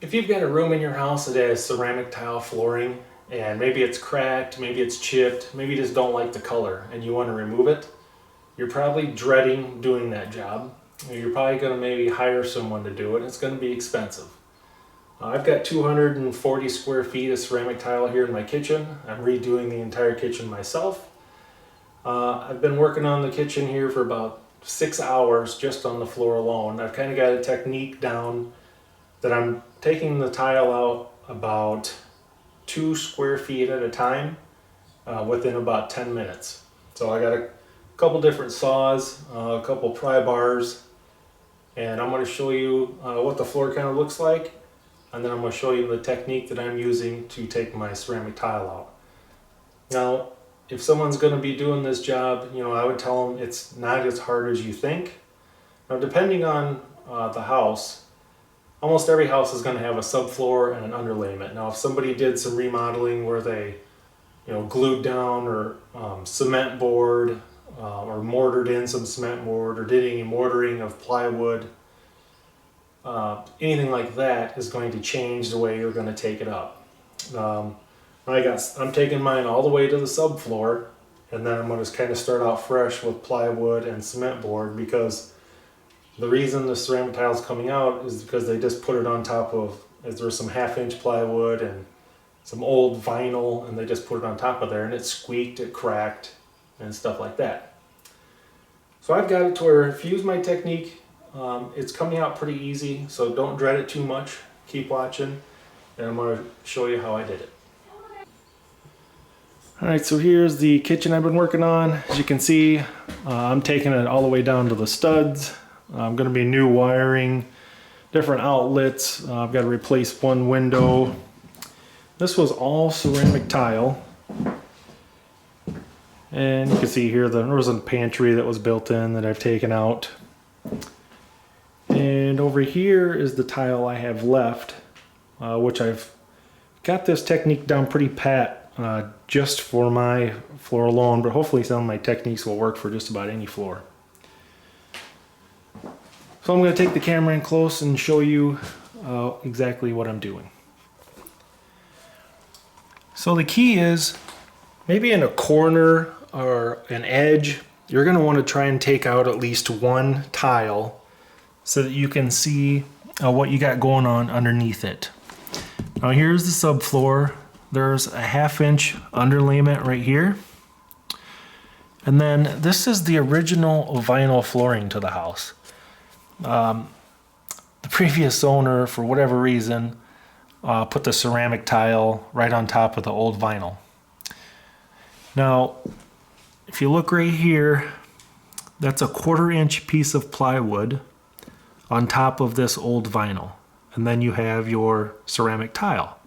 If you've got a room in your house that has ceramic tile flooring and maybe it's cracked, maybe it's chipped, maybe you just don't like the color and you want to remove it, you're probably dreading doing that job. You're probably going to maybe hire someone to do it. It's going to be expensive. I've got 240 square feet of ceramic tile here in my kitchen. I'm redoing the entire kitchen myself. I've been working on the kitchen here for about 6 hours just on the floor alone. I've kind of got a technique down that I'm taking the tile out about 2 square feet at a time within about 10 minutes. So I got a couple different saws, a couple pry bars, and I'm going to show you what the floor kind of looks like, and then I'm going to show you the technique that I'm using to take my ceramic tile out. Now, if someone's going to be doing this job, I would tell them it's not as hard as you think. Now, depending on the house, almost every house is going to have a subfloor and an underlayment. Now, if somebody did some remodeling where they, glued down or cement board or mortared in some cement board or did any mortaring of plywood, anything like that is going to change the way you're going to take it up. I'm taking mine all the way to the subfloor, and then I'm going to kind of start out fresh with plywood and cement board, because the reason the ceramic tile is coming out is because they just put it on top of, there's some 1/2-inch plywood and some old vinyl, and they just put it on top of there, and it squeaked, it cracked, and stuff like that. So I've got it to where, if you use my technique, it's coming out pretty easy, so don't dread it too much. Keep watching, and I'm going to show you how I did it. Alright, so here's the kitchen I've been working on. As you can see, I'm taking it all the way down to the studs. I'm going to be new wiring, different outlets. I've got to replace one window. This was all ceramic tile. And you can see here there was a pantry that was built in that I've taken out. And over here is the tile I have left, which I've got this technique down pretty pat just for my floor alone, but hopefully some of my techniques will work for just about any floor. So I'm going to take the camera in close and show you exactly what I'm doing. So the key is, maybe in a corner or an edge, you're going to want to try and take out at least one tile so that you can see what you got going on underneath it. Now here's the subfloor. There's a 1/2-inch underlayment right here. And then this is the original vinyl flooring to the house. The previous owner, for whatever reason, put the ceramic tile right on top of the old vinyl. Now, if you look right here, that's a 1/4-inch piece of plywood on top of this old vinyl. And then you have your ceramic tile.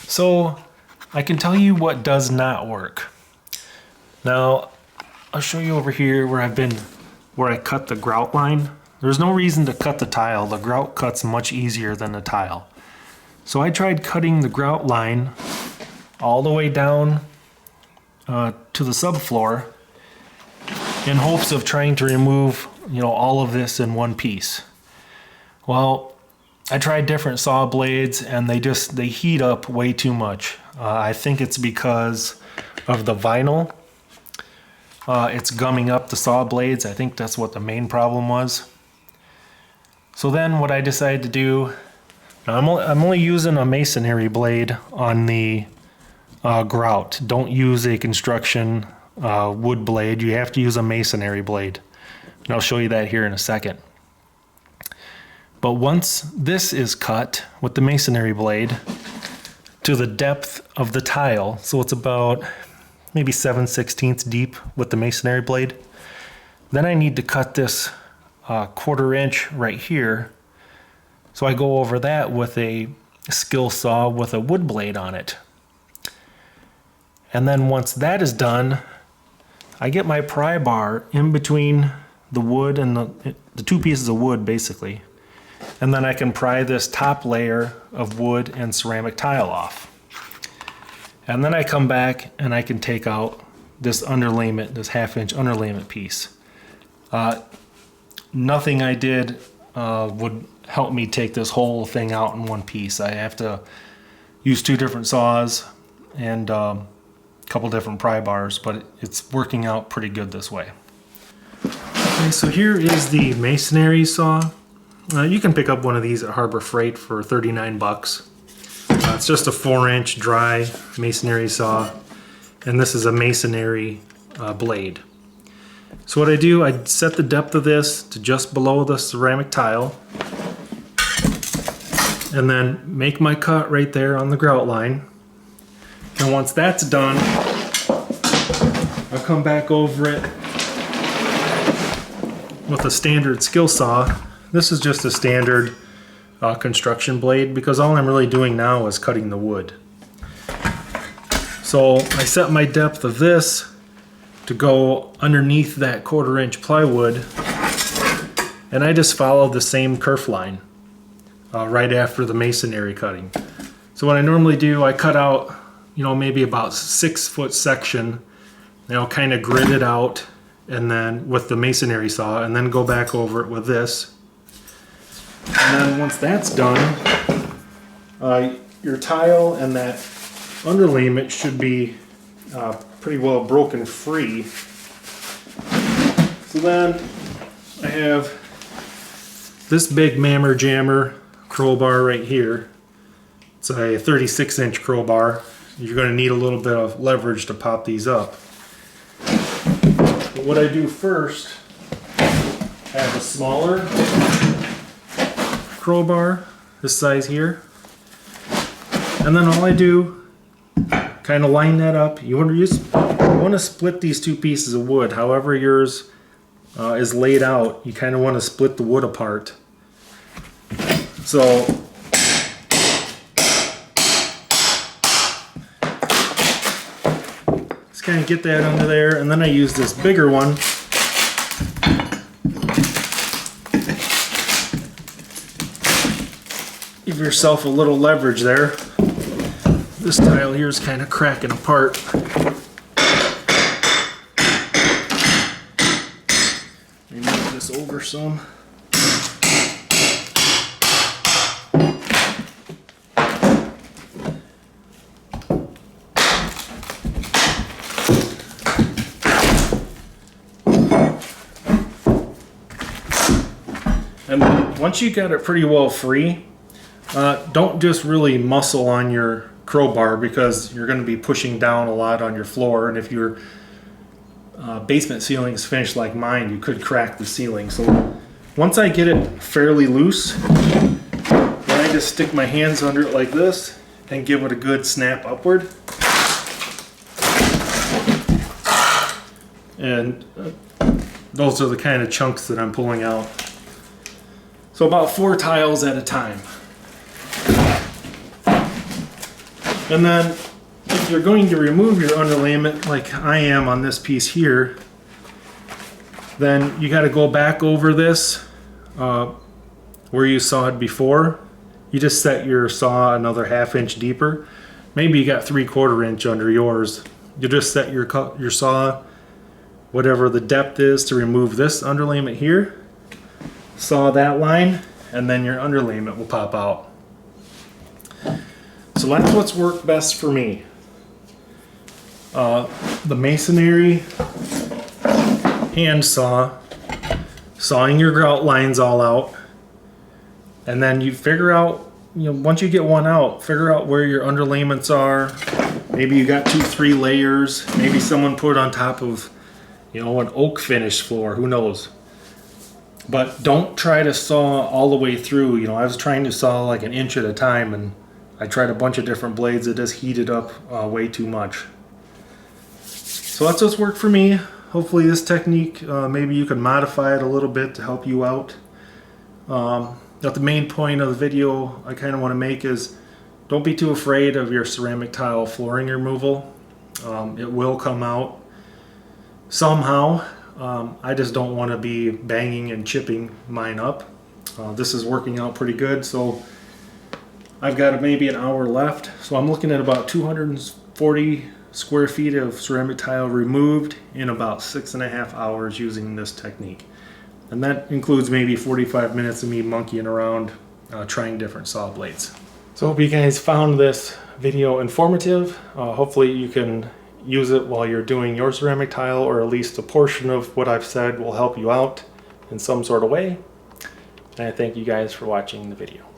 So I can tell you what does not work. Now, I'll show you over here where I cut the grout line. There's no reason to cut the tile. The grout cuts much easier than the tile. So I tried cutting the grout line all the way down to the subfloor in hopes of trying to remove, all of this in one piece. Well, I tried different saw blades and they heat up way too much. I think it's because of the vinyl. It's gumming up the saw blades. I think that's what the main problem was. So then what I decided to do, I'm only using a masonry blade on the grout. Don't use a construction wood blade. You have to use a masonry blade. And I'll show you that here in a second. But once this is cut with the masonry blade to the depth of the tile, so it's about maybe 7/16 deep with the masonry blade, then I need to cut this 1/4-inch right here. So I go over that with a skill saw with a wood blade on it. And then once that is done, I get my pry bar in between the wood and the two pieces of wood, basically. And then I can pry this top layer of wood and ceramic tile off. And then I come back and I can take out this underlayment, this 1/2-inch underlayment piece. Nothing I did would help me take this whole thing out in one piece. I have to use 2 different saws and a couple different pry bars, but it's working out pretty good this way. Okay, so here is the masonry saw. You can pick up one of these at Harbor Freight for 39 bucks. It's just a 4-inch dry masonry saw, and this is a masonry blade. So what I do, I set the depth of this to just below the ceramic tile, and then make my cut right there on the grout line. And once that's done, I'll come back over it with a standard skill saw. This is just a standard construction blade, because all I'm really doing now is cutting the wood. So I set my depth of this to go underneath that 1/4 inch plywood, and I just follow the same kerf line right after the masonry cutting. So what I normally do, I cut out, you know, maybe about 6-foot section, and I'll kind of grid it out, and then with the masonry saw, and then go back over it with this. And then once that's done, your tile and that underlayment should be pretty well broken free. So then I have this big mammer jammer crowbar right here. It's a 36-inch crowbar. You're going to need a little bit of leverage to pop these up. But what I do first, I have a smaller crowbar, this size here, and then all I do, kind of line that up. You want to split these 2 pieces of wood. However yours is laid out, you kind of want to split the wood apart. So just kind of get that under there, and then I use this bigger one. Give yourself a little leverage there. This tile here is kind of cracking apart. Let me move this over some. And once you got it pretty well free, don't just really muscle on your crowbar, because you're going to be pushing down a lot on your floor, and if your basement ceiling is finished like mine, you could crack the ceiling. So once I get it fairly loose, then I just stick my hands under it like this and give it a good snap upward. And those are the kind of chunks that I'm pulling out. So about 4 tiles at a time. And then if you're going to remove your underlayment like I am on this piece here, then you got to go back over this where you sawed before. You just set your saw another 1/2 inch deeper. Maybe you got 3/4 inch under yours. You just set your saw whatever the depth is to remove this underlayment here. Saw that line, and then your underlayment will pop out. So that's what's worked best for me. The masonry hand saw, sawing your grout lines all out, and then you figure out, once you get one out, figure out where your underlayments are. Maybe you got 2-3 layers. Maybe someone put it on top of, an oak finish floor. Who knows? But don't try to saw all the way through. I was trying to saw like 1 inch at a time, and I tried a bunch of different blades. It just heated up way too much. So that's what's worked for me. Hopefully this technique, maybe you can modify it a little bit to help you out. But the main point of the video I kind of want to make is, don't be too afraid of your ceramic tile flooring removal. It will come out somehow. I just don't want to be banging and chipping mine up. This is working out pretty good, so I've got maybe an hour left. So I'm looking at about 240 square feet of ceramic tile removed in about 6.5 hours using this technique. And that includes maybe 45 minutes of me monkeying around, trying different saw blades. So I hope you guys found this video informative. Hopefully you can use it while you're doing your ceramic tile, or at least a portion of what I've said will help you out in some sort of way. And I thank you guys for watching the video.